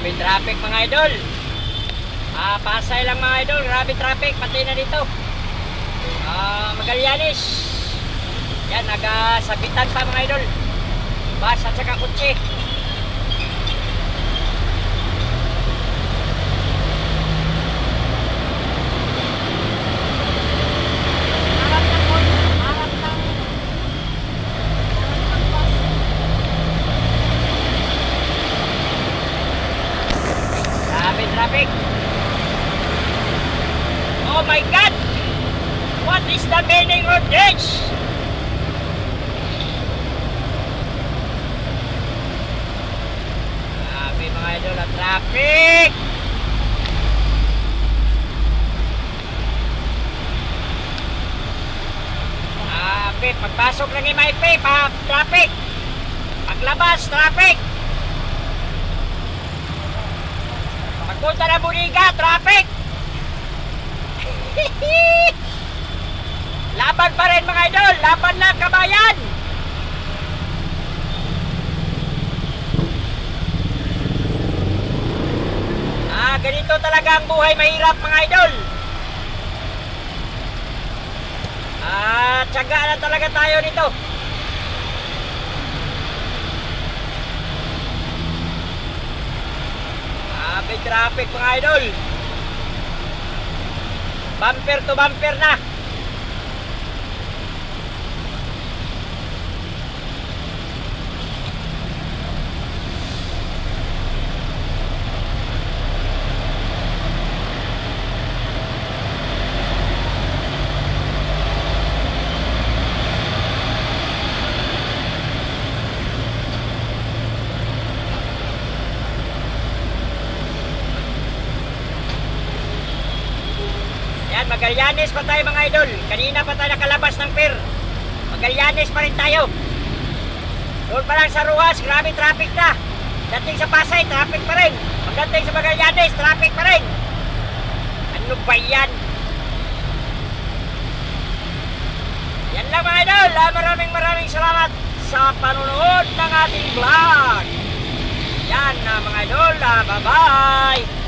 Grabe traffic mga idol. Pasay lang mga idol. Grabe traffic. Pati na dito. Magallanes. Yan, nagasabitan pa mga idol. Bus at saka kutsi. Traffic. Oh my God! What is the meaning of this? Grabe mga idol ang traffic! Grabe, pagpasok ng MIP, traffic! Paglabas, traffic! Pagpunta na Buniga, traffic! Laban pa rin mga idol, laban lang kabayan! Ganito talaga ang buhay, mahirap mga idol. Tiyaga na talaga tayo nito. May traffic mga idol. Bumper to bumper na. Yan, Magallanes pa tayo mga idol. Kanina pa tayo nakalabas ng pier. Magallanes pa rin tayo. Doon pa lang sa Ruas, grabe traffic na. Dating sa Pasay, traffic pa rin. Pagdating sa Magallanes, traffic pa rin. Ano ba yan? Yan lang mga idol. Maraming salamat sa panonood ng ating vlog. Yan na mga idol. Bye-bye.